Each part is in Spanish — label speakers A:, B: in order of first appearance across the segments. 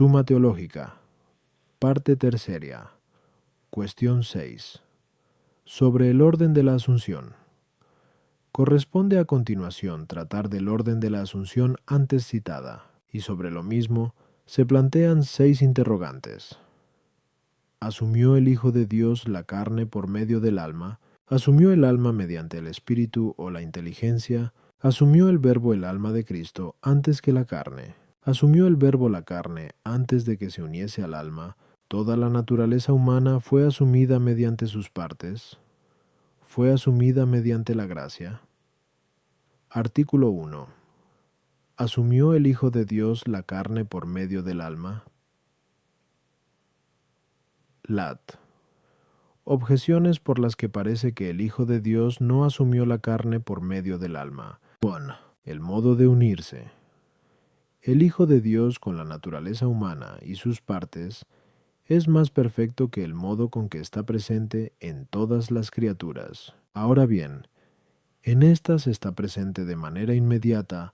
A: Suma Teológica, parte tercera, cuestión 6. Sobre el orden de la Asunción. Corresponde a continuación tratar del orden de la Asunción antes citada, y sobre lo mismo se plantean 6 interrogantes. ¿Asumió el Hijo de Dios la carne por medio del alma? ¿Asumió el alma mediante el Espíritu o la inteligencia? ¿Asumió el Verbo el alma de Cristo antes que la carne? ¿Asumió el Verbo la carne antes de que se uniese al alma? ¿Toda la naturaleza humana fue asumida mediante sus partes? ¿Fue asumida mediante la gracia? Artículo 1. ¿Asumió el Hijo de Dios la carne por medio del alma? Lat. Objeciones por las que parece que el Hijo de Dios no asumió la carne por medio del alma. 1. El modo de unirse. El Hijo de Dios con la naturaleza humana y sus partes es más perfecto que el modo con que está presente en todas las criaturas. Ahora bien, en éstas está presente de manera inmediata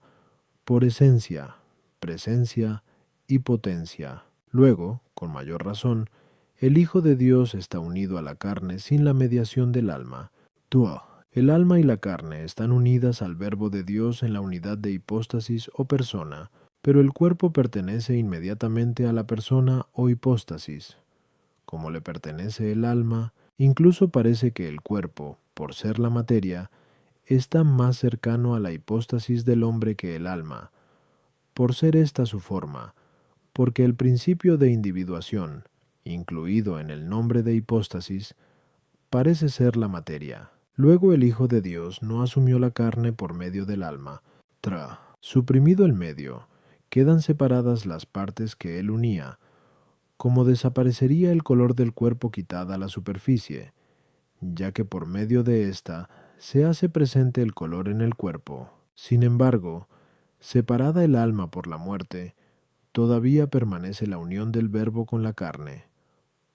A: por esencia, presencia y potencia. Luego, con mayor razón, el Hijo de Dios está unido a la carne sin la mediación del alma. 2. El alma y la carne están unidas al Verbo de Dios en la unidad de hipóstasis o persona, pero el cuerpo pertenece inmediatamente a la persona o hipóstasis. Como le pertenece el alma, incluso parece que el cuerpo, por ser la materia, está más cercano a la hipóstasis del hombre que el alma, por ser esta su forma, porque el principio de individuación, incluido en el nombre de hipóstasis, parece ser la materia. Luego el Hijo de Dios no asumió la carne por medio del alma. Suprimido el medio, quedan separadas las partes que él unía, como desaparecería el color del cuerpo quitada la superficie, ya que por medio de ésta se hace presente el color en el cuerpo. Sin embargo, separada el alma por la muerte, todavía permanece la unión del Verbo con la carne,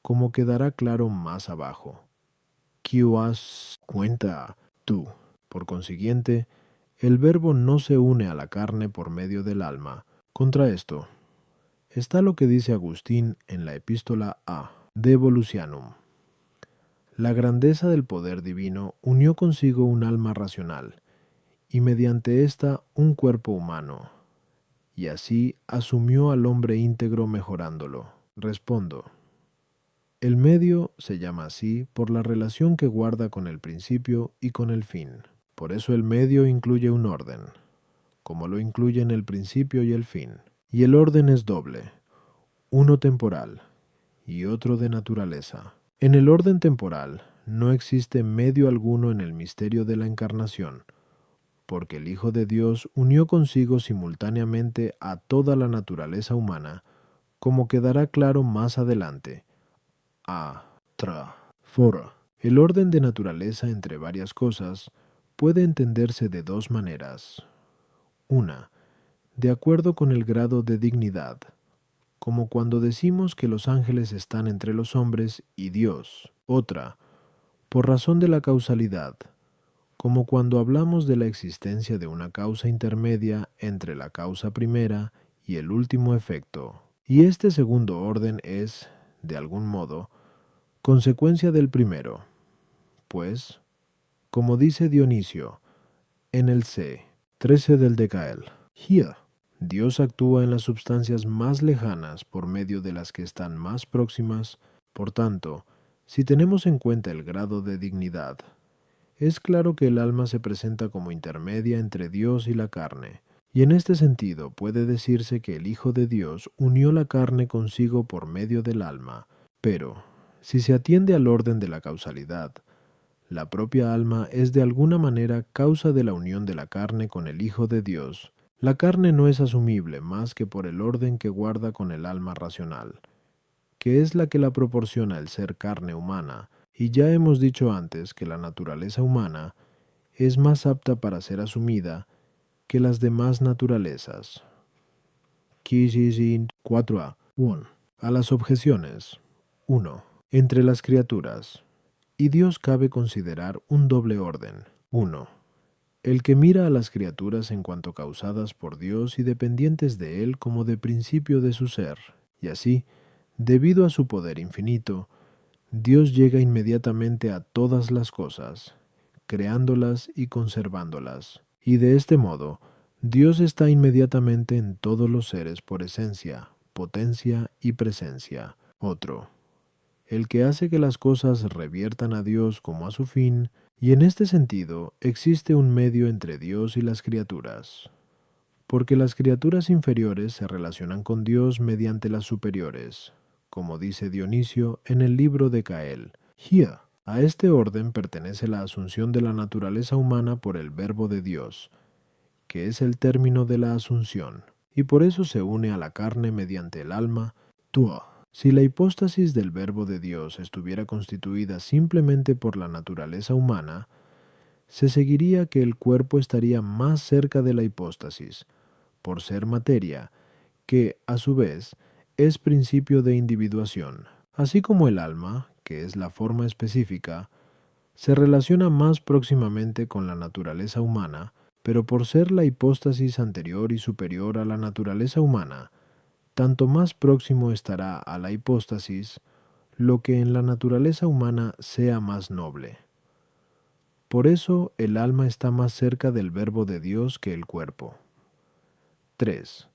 A: como quedará claro más abajo. Q.as cuenta tú. Por consiguiente, el Verbo no se une a la carne por medio del alma. Contra esto, está lo que dice Agustín en la Epístola A de Volusianum. La grandeza del poder divino unió consigo un alma racional, y mediante ésta un cuerpo humano, y así asumió al hombre íntegro mejorándolo. Respondo. El medio se llama así por la relación que guarda con el principio y con el fin. Por eso el medio incluye un orden, como lo incluyen el principio y el fin. Y el orden es doble, uno temporal y otro de naturaleza. En el orden temporal no existe medio alguno en el misterio de la encarnación, porque el Hijo de Dios unió consigo simultáneamente a toda la naturaleza humana, como quedará claro más adelante. Fora. El orden de naturaleza entre varias cosas puede entenderse de dos maneras. Una, de acuerdo con el grado de dignidad, como cuando decimos que los ángeles están entre los hombres y Dios. Otra, por razón de la causalidad, como cuando hablamos de la existencia de una causa intermedia entre la causa primera y el último efecto. Y este segundo orden es, de algún modo, consecuencia del primero, pues, como dice Dionisio, en el C. 13 del Decael, Dios actúa en las substancias más lejanas por medio de las que están más próximas. Por tanto, si tenemos en cuenta el grado de dignidad, es claro que el alma se presenta como intermedia entre Dios y la carne, y en este sentido puede decirse que el Hijo de Dios unió la carne consigo por medio del alma, pero, si se atiende al orden de la causalidad, la propia alma es de alguna manera causa de la unión de la carne con el Hijo de Dios. La carne no es asumible más que por el orden que guarda con el alma racional, que es la que la proporciona el ser carne humana, y ya hemos dicho antes que la naturaleza humana es más apta para ser asumida que las demás naturalezas. 4a. 1. A las objeciones. 1. Entre las criaturas. Y Dios cabe considerar un doble orden. 1. El que mira a las criaturas en cuanto causadas por Dios y dependientes de Él como de principio de su ser. Y así, debido a su poder infinito, Dios llega inmediatamente a todas las cosas, creándolas y conservándolas. Y de este modo, Dios está inmediatamente en todos los seres por esencia, potencia y presencia. Otro, el que hace que las cosas reviertan a Dios como a su fin, y en este sentido existe un medio entre Dios y las criaturas, porque las criaturas inferiores se relacionan con Dios mediante las superiores, como dice Dionisio en el libro de Cael. Here, a este orden pertenece la asunción de la naturaleza humana por el Verbo de Dios, que es el término de la asunción, y por eso se une a la carne mediante el alma, tuo. Si la hipóstasis del Verbo de Dios estuviera constituida simplemente por la naturaleza humana, se seguiría que el cuerpo estaría más cerca de la hipóstasis, por ser materia, que, a su vez, es principio de individuación, así como el alma, que es la forma específica, se relaciona más próximamente con la naturaleza humana, pero por ser la hipóstasis anterior y superior a la naturaleza humana, tanto más próximo estará a la hipóstasis, lo que en la naturaleza humana sea más noble. Por eso el alma está más cerca del Verbo de Dios que el cuerpo. 3.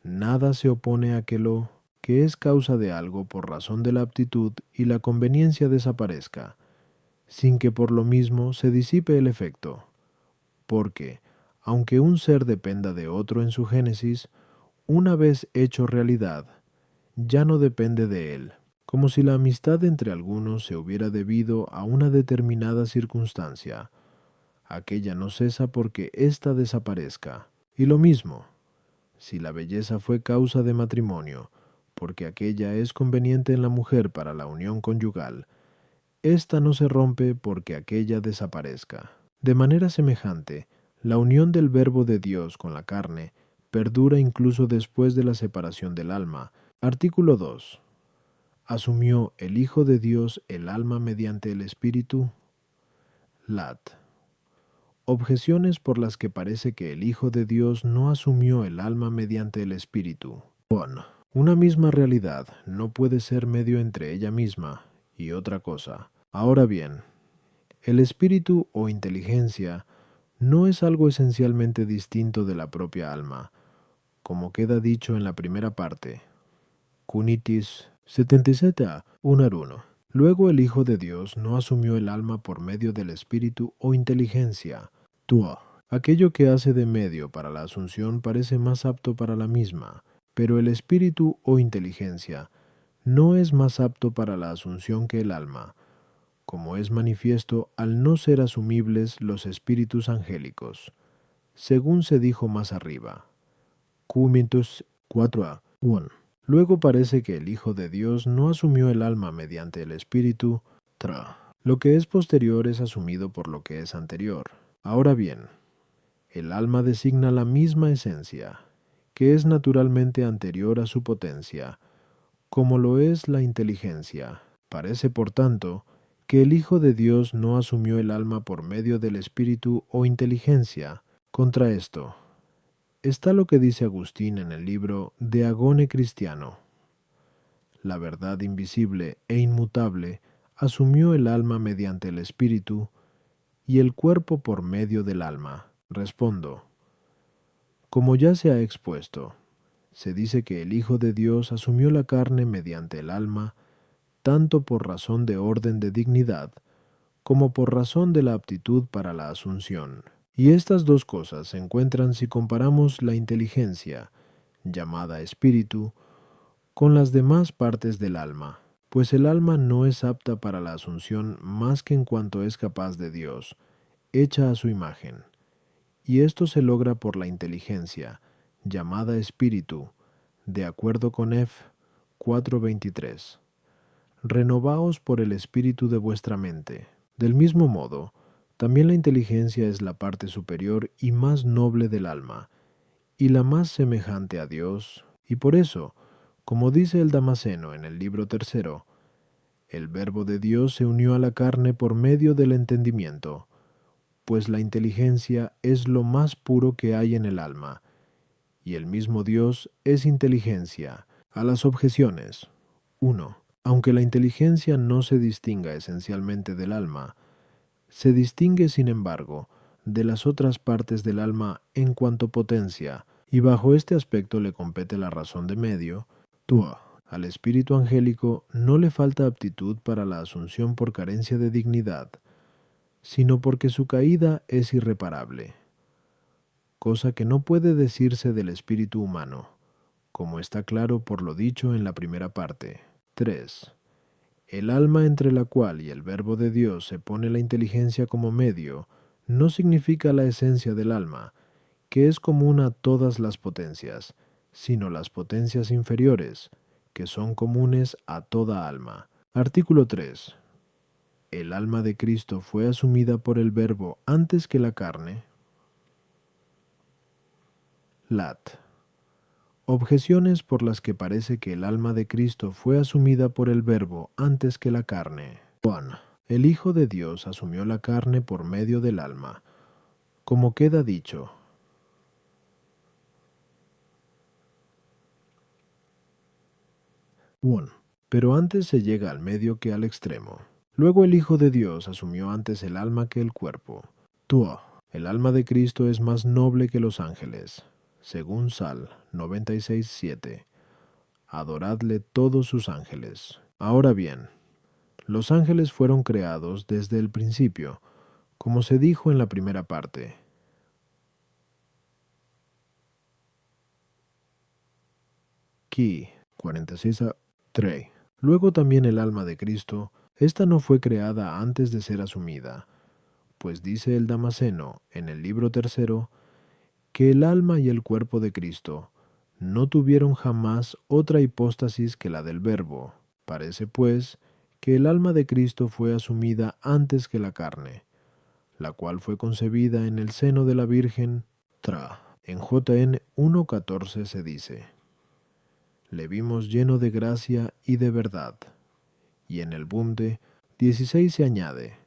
A: Nada se opone a que lo que es causa de algo por razón de la aptitud y la conveniencia desaparezca, sin que por lo mismo se disipe el efecto, porque, aunque un ser dependa de otro en su génesis, una vez hecho realidad, ya no depende de él, como si la amistad entre algunos se hubiera debido a una determinada circunstancia. Aquella no cesa porque ésta desaparezca. Y lo mismo, si la belleza fue causa de matrimonio, porque aquella es conveniente en la mujer para la unión conyugal, ésta no se rompe porque aquella desaparezca. De manera semejante, la unión del Verbo de Dios con la carne perdura incluso después de la separación del alma. Artículo 2. ¿Asumió el Hijo de Dios el alma mediante el Espíritu? Lat. Objeciones por las que parece que el Hijo de Dios no asumió el alma mediante el Espíritu. 1. Una misma realidad no puede ser medio entre ella misma y otra cosa. Ahora bien, el espíritu o inteligencia no es algo esencialmente distinto de la propia alma, como queda dicho en la primera parte. Cunitis 77a 1. Luego el Hijo de Dios no asumió el alma por medio del espíritu o inteligencia. Tuo. Aquello que hace de medio para la asunción parece más apto para la misma, pero el espíritu o inteligencia no es más apto para la asunción que el alma, como es manifiesto al no ser asumibles los espíritus angélicos, según se dijo más arriba. Cumintus 4a 1. Luego parece que el Hijo de Dios no asumió el alma mediante el espíritu, tra. Lo que es posterior es asumido por lo que es anterior. Ahora bien, el alma designa la misma esencia, que es naturalmente anterior a su potencia, como lo es la inteligencia. Parece, por tanto, que el Hijo de Dios no asumió el alma por medio del espíritu o inteligencia. Contra esto, está lo que dice Agustín en el libro De Agone Cristiano. La verdad invisible e inmutable asumió el alma mediante el espíritu y el cuerpo por medio del alma. Respondo, como ya se ha expuesto, se dice que el Hijo de Dios asumió la carne mediante el alma, tanto por razón de orden de dignidad, como por razón de la aptitud para la asunción. Y estas dos cosas se encuentran si comparamos la inteligencia, llamada espíritu, con las demás partes del alma, pues el alma no es apta para la asunción más que en cuanto es capaz de Dios, hecha a su imagen. Y esto se logra por la inteligencia, llamada espíritu, de acuerdo con F. 4:23. Renovaos por el espíritu de vuestra mente. Del mismo modo, también la inteligencia es la parte superior y más noble del alma, y la más semejante a Dios, y por eso, como dice el Damasceno en el libro 3, el Verbo de Dios se unió a la carne por medio del entendimiento, pues la inteligencia es lo más puro que hay en el alma, y el mismo Dios es inteligencia, A las objeciones. 1. Aunque la inteligencia no se distinga esencialmente del alma, se distingue, sin embargo, de las otras partes del alma en cuanto potencia, y bajo este aspecto le compete la razón de medio. 2. Al espíritu angélico no le falta aptitud para la asunción por carencia de dignidad, sino porque su caída es irreparable, cosa que no puede decirse del espíritu humano, como está claro por lo dicho en la primera parte. 3. El alma entre la cual y el verbo de Dios se pone la inteligencia como medio, no significa la esencia del alma, que es común a todas las potencias, sino las potencias inferiores, que son comunes a toda alma. Artículo 3. ¿El alma de Cristo fue asumida por el verbo antes que la carne? Lat. Objeciones por las que parece que el alma de Cristo fue asumida por el verbo antes que la carne. 1. El Hijo de Dios asumió la carne por medio del alma, como queda dicho. 1. Pero antes se llega al medio que al extremo. Luego el Hijo de Dios asumió antes el alma que el cuerpo. 2. El alma de Cristo es más noble que los ángeles, según Sal 96:7. Adoradle todos sus ángeles. Ahora bien, los ángeles fueron creados desde el principio, como se dijo en la primera parte. Qui 46:3. Luego también el alma de Cristo, esta no fue creada antes de ser asumida, pues dice el Damasceno en el libro tercero que el alma y el cuerpo de Cristo no tuvieron jamás otra hipóstasis que la del Verbo. Parece, pues, que el alma de Cristo fue asumida antes que la carne, la cual fue concebida en el seno de la Virgen. En JN 1:14 se dice: le vimos lleno de gracia y de verdad. Y en el Bunde 16 se añade: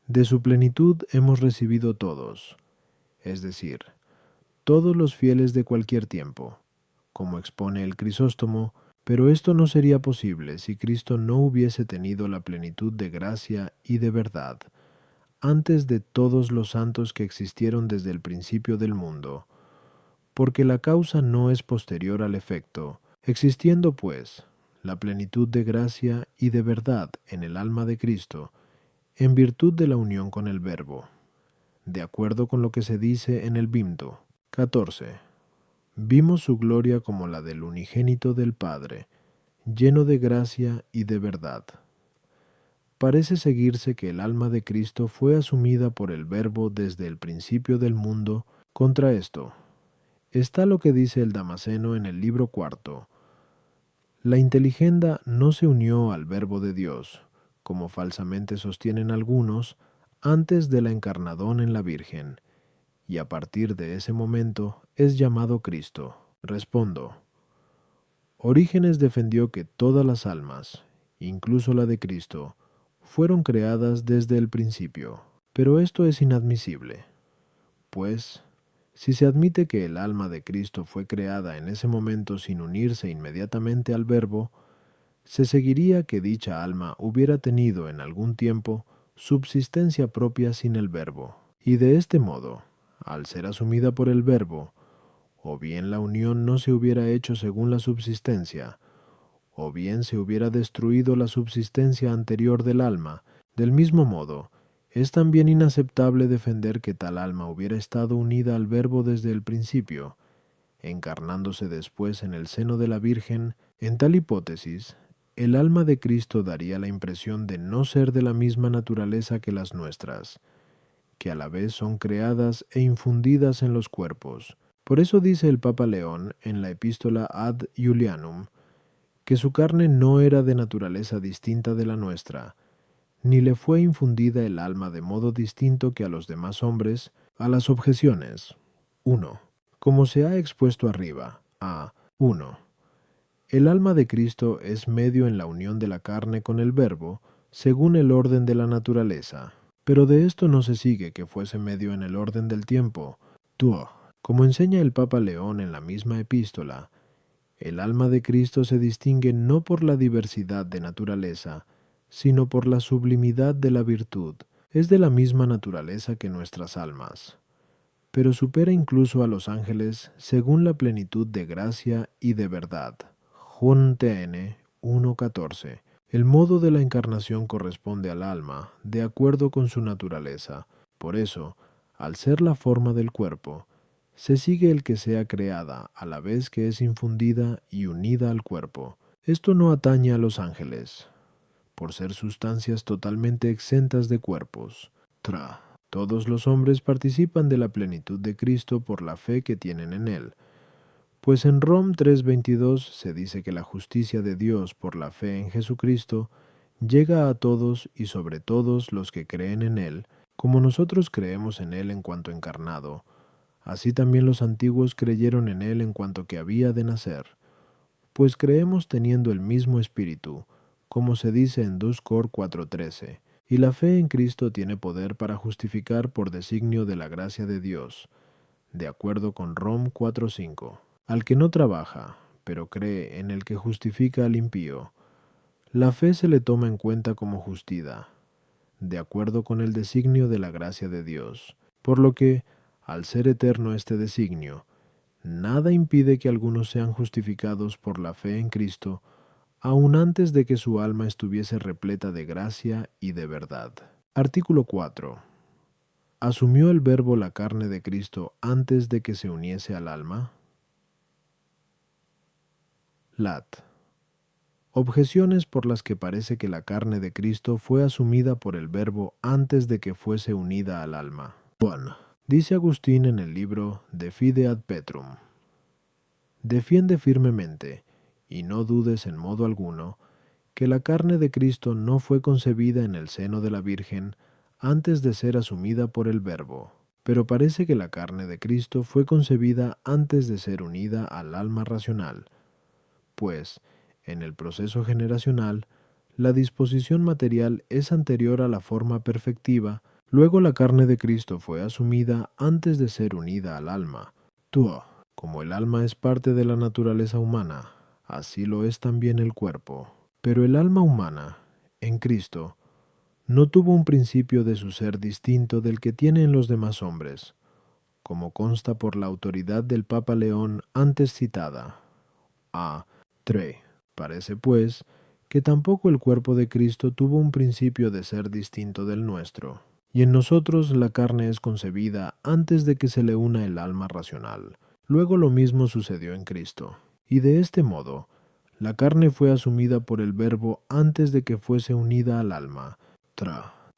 A: de su plenitud hemos recibido todos, es decir, todos los fieles de cualquier tiempo, como expone el Crisóstomo, pero esto no sería posible si Cristo no hubiese tenido la plenitud de gracia y de verdad, antes de todos los santos que existieron desde el principio del mundo, porque la causa no es posterior al efecto. Existiendo, pues, la plenitud de gracia y de verdad en el alma de Cristo, en virtud de la unión con el Verbo, de acuerdo con lo que se dice en el Bimdo. 14. Vimos su gloria como la del unigénito del Padre, lleno de gracia y de verdad. Parece seguirse que el alma de Cristo fue asumida por el Verbo desde el principio del mundo. Contra esto está lo que dice el Damasceno en el libro cuarto: la inteligenda no se unió al Verbo de Dios, como falsamente sostienen algunos, antes de la encarnación en la Virgen, y a partir de ese momento es llamado Cristo. Respondo. Orígenes defendió que todas las almas, incluso la de Cristo, fueron creadas desde el principio, pero esto es inadmisible, pues, si se admite que el alma de Cristo fue creada en ese momento sin unirse inmediatamente al Verbo, se seguiría que dicha alma hubiera tenido en algún tiempo subsistencia propia sin el Verbo, y de este modo, al ser asumida por el Verbo, o bien la unión no se hubiera hecho según la subsistencia, o bien se hubiera destruido la subsistencia anterior del alma. Del mismo modo, es también inaceptable defender que tal alma hubiera estado unida al Verbo desde el principio, encarnándose después en el seno de la Virgen. En tal hipótesis, el alma de Cristo daría la impresión de no ser de la misma naturaleza que las nuestras, que a la vez son creadas e infundidas en los cuerpos. Por eso dice el Papa León en la epístola Ad Iulianum, que su carne no era de naturaleza distinta de la nuestra, ni le fue infundida el alma de modo distinto que a los demás hombres. A las objeciones. 1. Como se ha expuesto arriba, a 1. El alma de Cristo es medio en la unión de la carne con el Verbo, según el orden de la naturaleza, pero de esto no se sigue que fuese medio en el orden del tiempo. 2. Como enseña el Papa León en la misma epístola, El alma de Cristo se distingue no por la diversidad de naturaleza, sino por la sublimidad de la virtud. Es de la misma naturaleza que nuestras almas, pero supera incluso a los ángeles según la plenitud de gracia y de verdad. Jun TN 1.14. El modo de la encarnación corresponde al alma, de acuerdo con su naturaleza. Por eso, al ser la forma del cuerpo, se sigue el que sea creada a la vez que es infundida y unida al cuerpo. Esto no atañe a los ángeles, por ser sustancias totalmente exentas de cuerpos. Todos los hombres participan de la plenitud de Cristo por la fe que tienen en Él. Pues en Rom 3:22 se dice que la justicia de Dios por la fe en Jesucristo llega a todos y sobre todos los que creen en Él, como nosotros creemos en Él en cuanto encarnado. Así también los antiguos creyeron en Él en cuanto que había de nacer. Pues creemos teniendo el mismo espíritu, como se dice en 2 Cor 4:13, y la fe en Cristo tiene poder para justificar por designio de la gracia de Dios, de acuerdo con Rom 4:5. Al que no trabaja, pero cree en el que justifica al impío, la fe se le toma en cuenta como justida, de acuerdo con el designio de la gracia de Dios, por lo que, al ser eterno este designio, nada impide que algunos sean justificados por la fe en Cristo, aun antes de que su alma estuviese repleta de gracia y de verdad. Artículo 4. ¿Asumió el Verbo la carne de Cristo antes de que se uniese al alma? Lat. Objeciones por las que parece que la carne de Cristo fue asumida por el Verbo antes de que fuese unida al alma. 1. Dice Agustín en el libro De Fide ad Petrum: defiende firmemente, y no dudes en modo alguno, que la carne de Cristo no fue concebida en el seno de la Virgen antes de ser asumida por el Verbo, pero parece que la carne de Cristo fue concebida antes de ser unida al alma racional, pues, en el proceso generacional, la disposición material es anterior a la forma perfectiva, luego la carne de Cristo fue asumida antes de ser unida al alma. Como el alma es parte de la naturaleza humana, así lo es también el cuerpo. Pero el alma humana, en Cristo, no tuvo un principio de su ser distinto del que tienen los demás hombres, como consta por la autoridad del Papa León antes citada. A. 3. Parece, pues, que tampoco el cuerpo de Cristo tuvo un principio de ser distinto del nuestro, y en nosotros la carne es concebida antes de que se le una el alma racional. Luego lo mismo sucedió en Cristo, y de este modo, la carne fue asumida por el Verbo antes de que fuese unida al alma.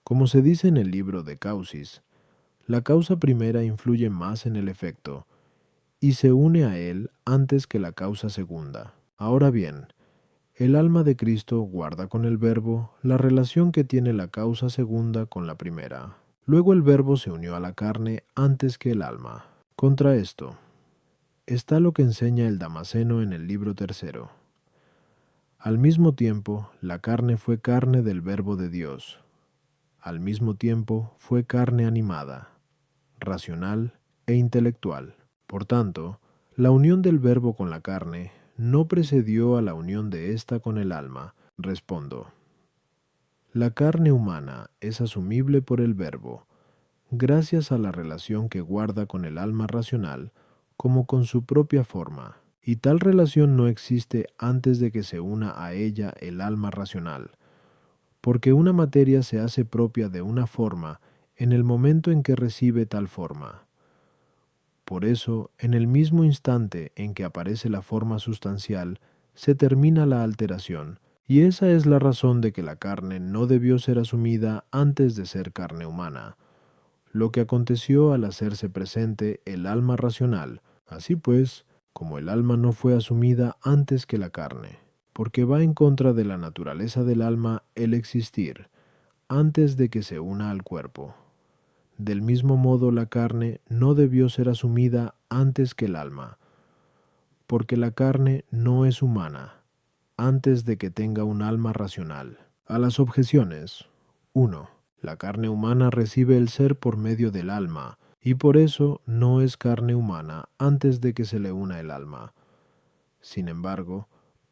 A: Como se dice en el libro de Causis, la causa primera influye más en el efecto, y se une a él antes que la causa segunda. Ahora bien, el alma de Cristo guarda con el Verbo la relación que tiene la causa segunda con la primera. Luego el Verbo se unió a la carne antes que el alma. Contra esto está lo que enseña el Damasceno en el libro tercero. Al mismo tiempo, la carne fue carne del Verbo de Dios. Al mismo tiempo, fue carne animada, racional e intelectual. Por tanto, la unión del Verbo con la carne no precedió a la unión de ésta con el alma. Respondo. La carne humana es asumible por el Verbo, gracias a la relación que guarda con el alma racional, como con su propia forma, y tal relación no existe antes de que se una a ella el alma racional, porque una materia se hace propia de una forma en el momento en que recibe tal forma. Por eso, en el mismo instante en que aparece la forma sustancial, se termina la alteración, y esa es la razón de que la carne no debió ser asumida antes de ser carne humana, lo que aconteció al hacerse presente el alma racional. Así pues, como el alma no fue asumida antes que la carne, porque va en contra de la naturaleza del alma el existir, antes de que se una al cuerpo. Del mismo modo la carne no debió ser asumida antes que el alma, porque la carne no es humana, antes de que tenga un alma racional. A las objeciones. 1. La carne humana recibe el ser por medio del alma, y por eso no es carne humana antes de que se le una el alma. Sin embargo,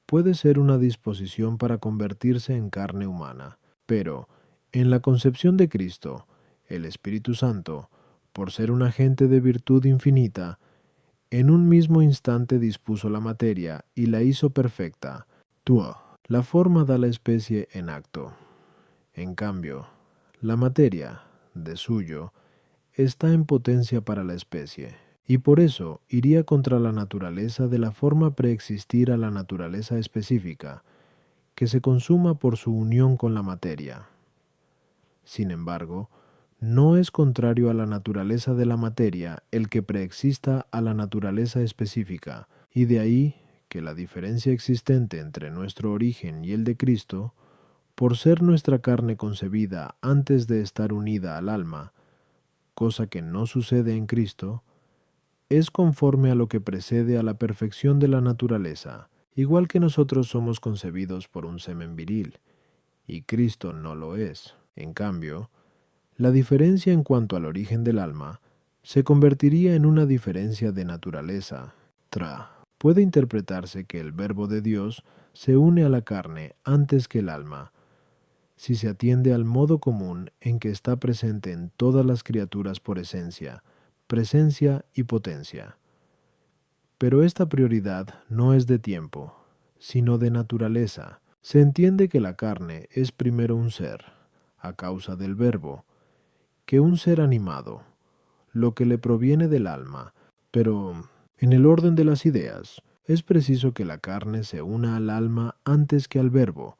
A: puede ser una disposición para convertirse en carne humana. Pero, en la concepción de Cristo, el Espíritu Santo, por ser un agente de virtud infinita, en un mismo instante dispuso la materia y la hizo perfecta. Tuo. La forma da la especie en acto. En cambio, la materia, de suyo, está en potencia para la especie, y por eso iría contra la naturaleza de la forma preexistir a la naturaleza específica, que se consuma por su unión con la materia. Sin embargo, no es contrario a la naturaleza de la materia el que preexista a la naturaleza específica, y de ahí que la diferencia existente entre nuestro origen y el de Cristo, por ser nuestra carne concebida antes de estar unida al alma, cosa que no sucede en Cristo, es conforme a lo que precede a la perfección de la naturaleza, igual que nosotros somos concebidos por un semen viril, y Cristo no lo es. En cambio, la diferencia en cuanto al origen del alma se convertiría en una diferencia de naturaleza. Puede interpretarse que el Verbo de Dios se une a la carne antes que el alma, si se atiende al modo común en que está presente en todas las criaturas por esencia, presencia y potencia. Pero esta prioridad no es de tiempo, sino de naturaleza. Se entiende que la carne es primero un ser, a causa del Verbo, que un ser animado, lo que le proviene del alma, pero en el orden de las ideas, es preciso que la carne se una al alma antes que al Verbo,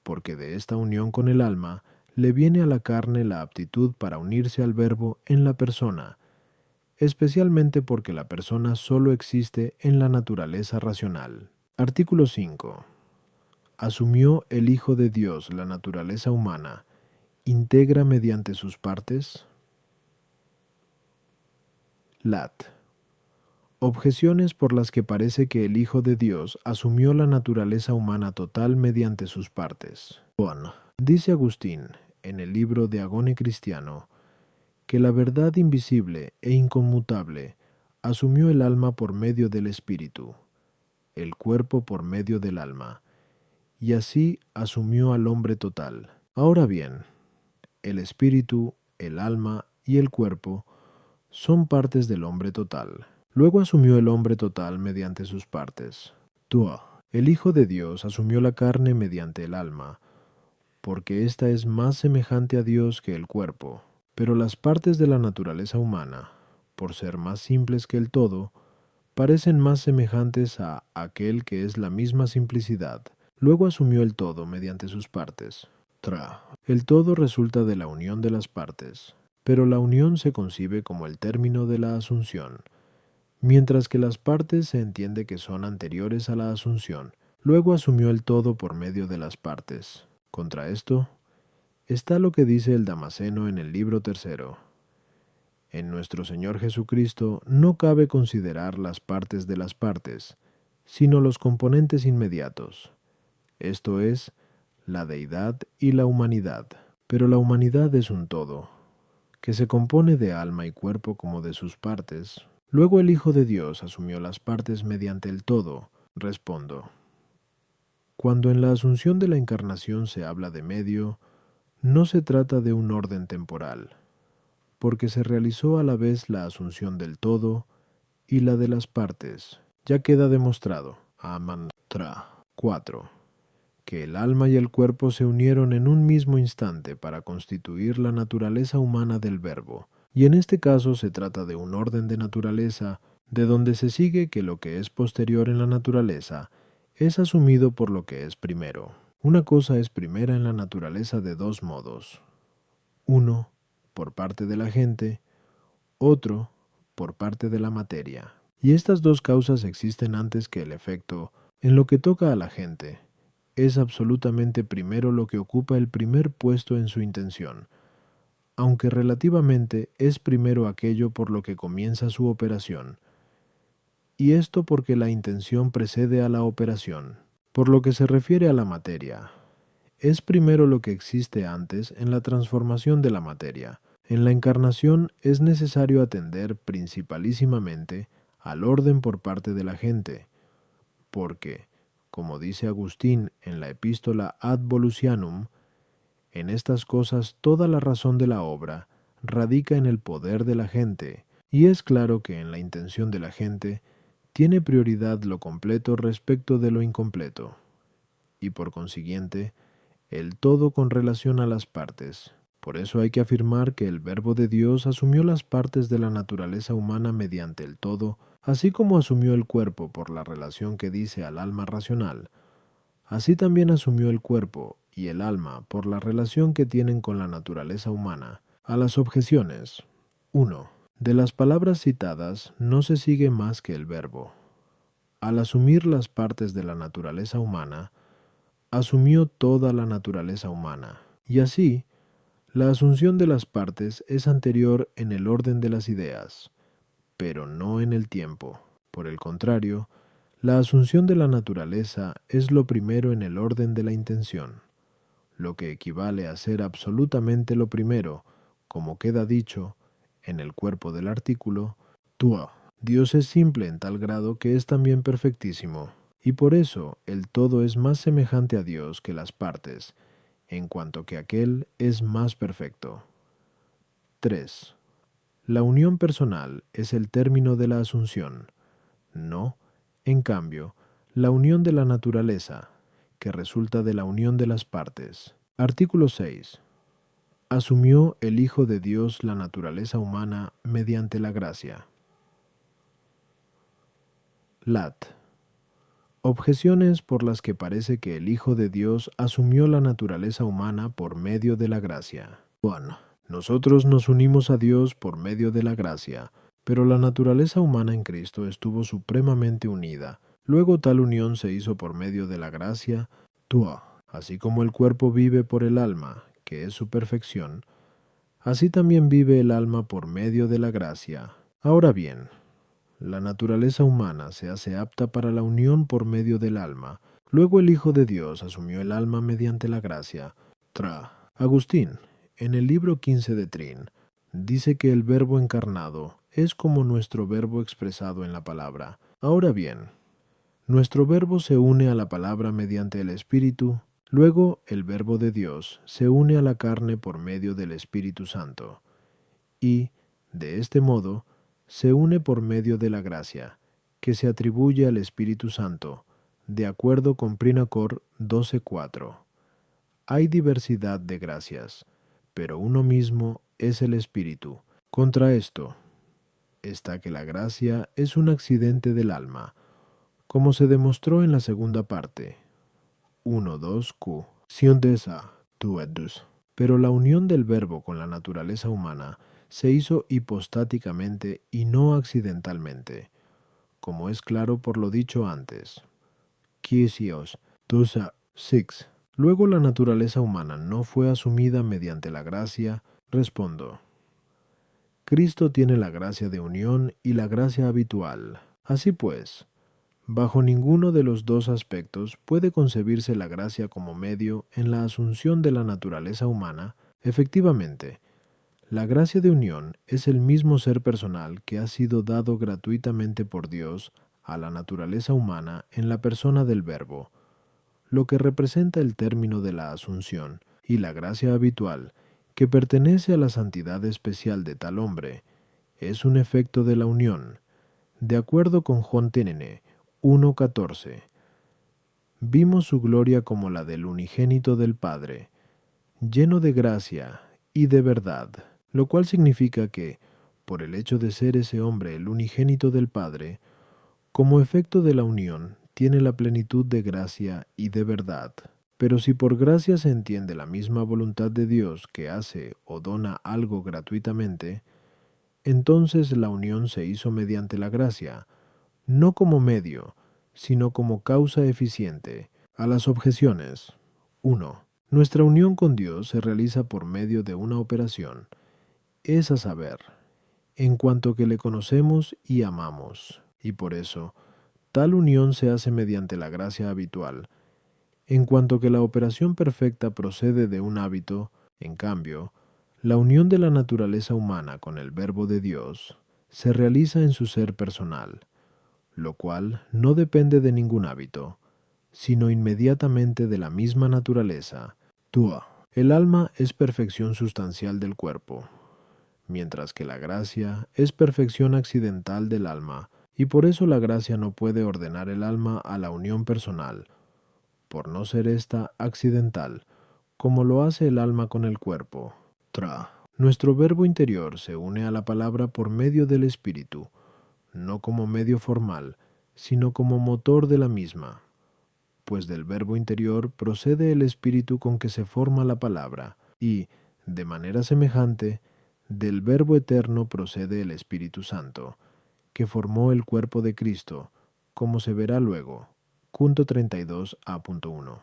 A: porque de esta unión con el alma le viene a la carne la aptitud para unirse al Verbo en la persona, especialmente porque la persona solo existe en la naturaleza racional. Artículo 5. ¿Asumió el Hijo de Dios la naturaleza humana, integra mediante sus partes? Lat. Objeciones por las que parece que el Hijo de Dios asumió la naturaleza humana total mediante sus partes. Dice Agustín, en el libro de Agone Cristiano, que la verdad invisible e inconmutable asumió el alma por medio del espíritu, el cuerpo por medio del alma, y así asumió al hombre total. Ahora bien, el espíritu, el alma y el cuerpo son partes del hombre total. Luego asumió el hombre total mediante sus partes. El Hijo de Dios asumió la carne mediante el alma, porque ésta es más semejante a Dios que el cuerpo. Pero las partes de la naturaleza humana, por ser más simples que el todo, parecen más semejantes a aquel que es la misma simplicidad. Luego asumió el todo mediante sus partes. El todo resulta de la unión de las partes, pero la unión se concibe como el término de la asunción, mientras que las partes se entiende que son anteriores a la asunción. Luego asumió el todo por medio de las partes. Contra esto está lo que dice el Damasceno en el libro 3. En nuestro Señor Jesucristo no cabe considerar las partes de las partes, sino los componentes inmediatos, esto es, la deidad y la humanidad. Pero la humanidad es un todo, que se compone de alma y cuerpo como de sus partes. Luego el Hijo de Dios asumió las partes mediante el todo. Respondo. Cuando en la asunción de la encarnación se habla de medio, no se trata de un orden temporal, porque se realizó a la vez la asunción del todo y la de las partes. Ya queda demostrado, Amantra 4, que el alma y el cuerpo se unieron en un mismo instante para constituir la naturaleza humana del Verbo, y en este caso se trata de un orden de naturaleza, de donde se sigue que lo que es posterior en la naturaleza es asumido por lo que es primero. Una cosa es primera en la naturaleza de dos modos. Uno, por parte de la gente, otro, por parte de la materia. Y estas dos causas existen antes que el efecto. En lo que toca a la gente, es absolutamente primero lo que ocupa el primer puesto en su intención, aunque relativamente es primero aquello por lo que comienza su operación. Y esto porque la intención precede a la operación. Por lo que se refiere a la materia, es primero lo que existe antes en la transformación de la materia. En la encarnación es necesario atender principalísimamente al orden por parte de la gente, porque, como dice Agustín en la epístola Ad Volusianum, en estas cosas toda la razón de la obra radica en el poder de la gente, y es claro que en la intención de la gente tiene prioridad lo completo respecto de lo incompleto, y por consiguiente, el todo con relación a las partes. Por eso hay que afirmar que el Verbo de Dios asumió las partes de la naturaleza humana mediante el todo, así como asumió el cuerpo por la relación que dice al alma racional. Así también asumió el cuerpo y el alma por la relación que tienen con la naturaleza humana. A las objeciones. 1. De las palabras citadas no se sigue más que el verbo. Al asumir las partes de la naturaleza humana, asumió toda la naturaleza humana, y así, la asunción de las partes es anterior en el orden de las ideas, pero no en el tiempo. Por el contrario, la asunción de la naturaleza es lo primero en el orden de la intención, lo que equivale a ser absolutamente lo primero, como queda dicho en el cuerpo del artículo, tua. Dios es simple en tal grado que es también perfectísimo, y por eso el todo es más semejante a Dios que las partes, en cuanto que aquel es más perfecto. 3. La unión personal es el término de la asunción, no, en cambio, la unión de la naturaleza, que resulta de la unión de las partes. Artículo 6. Asumió el Hijo de Dios la naturaleza humana mediante la gracia. Lat. Objeciones por las que parece que el Hijo de Dios asumió la naturaleza humana por medio de la gracia. 1. Nosotros nos unimos a Dios por medio de la gracia, pero la naturaleza humana en Cristo estuvo supremamente unida. Luego tal unión se hizo por medio de la gracia, tua. Así como el cuerpo vive por el alma, que es su perfección, así también vive el alma por medio de la gracia. Ahora bien, la naturaleza humana se hace apta para la unión por medio del alma. Luego el Hijo de Dios asumió el alma mediante la gracia. Agustín, en el libro 15 de Trin, dice que el Verbo encarnado es como nuestro verbo expresado en la palabra. Ahora bien, nuestro verbo se une a la palabra mediante el Espíritu, luego el Verbo de Dios se une a la carne por medio del Espíritu Santo, y, de este modo, se une por medio de la gracia, que se atribuye al Espíritu Santo, de acuerdo con Prinacor 12:4. Hay diversidad de gracias, pero uno mismo es el Espíritu. Contra esto está que la gracia es un accidente del alma, como se demostró en la segunda parte. 1:2q. Siondesa, tu edus. Pero la unión del verbo con la naturaleza humana se hizo hipostáticamente y no accidentalmente, como es claro por lo dicho antes. Quisios, tusa, six. Luego la naturaleza humana no fue asumida mediante la gracia. Respondo. Cristo tiene la gracia de unión y la gracia habitual. Así pues, bajo ninguno de los dos aspectos puede concebirse la gracia como medio en la asunción de la naturaleza humana. Efectivamente, la gracia de unión es el mismo ser personal que ha sido dado gratuitamente por Dios a la naturaleza humana en la persona del Verbo, lo que representa el término de la asunción, y la gracia habitual, que pertenece a la santidad especial de tal hombre, es un efecto de la unión. De acuerdo con Juan Tenene 1:14, vimos su gloria como la del unigénito del Padre, lleno de gracia y de verdad, lo cual significa que, por el hecho de ser ese hombre el unigénito del Padre, como efecto de la unión, tiene la plenitud de gracia y de verdad. Pero si por gracia se entiende la misma voluntad de Dios que hace o dona algo gratuitamente, entonces la unión se hizo mediante la gracia, no como medio, sino como causa eficiente. A las objeciones. 1. Nuestra unión con Dios se realiza por medio de una operación, es a saber, en cuanto que le conocemos y amamos, y por eso, tal unión se hace mediante la gracia habitual. En cuanto que la operación perfecta procede de un hábito, en cambio, la unión de la naturaleza humana con el Verbo de Dios se realiza en su ser personal, lo cual no depende de ningún hábito, sino inmediatamente de la misma naturaleza. Tua. El alma es perfección sustancial del cuerpo, mientras que la gracia es perfección accidental del alma, y por eso la gracia no puede ordenar el alma a la unión personal, por no ser ésta accidental, como lo hace el alma con el cuerpo. Tra. Nuestro verbo interior se une a la palabra por medio del espíritu, no como medio formal, sino como motor de la misma, pues del verbo interior procede el espíritu con que se forma la palabra, y, de manera semejante, del verbo eterno procede el Espíritu Santo, que formó el cuerpo de Cristo, como se verá luego. Punto 32a.1.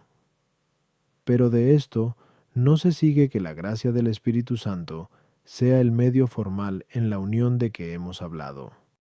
A: Pero de esto no se sigue que la gracia del Espíritu Santo sea el medio formal en la unión de que hemos hablado.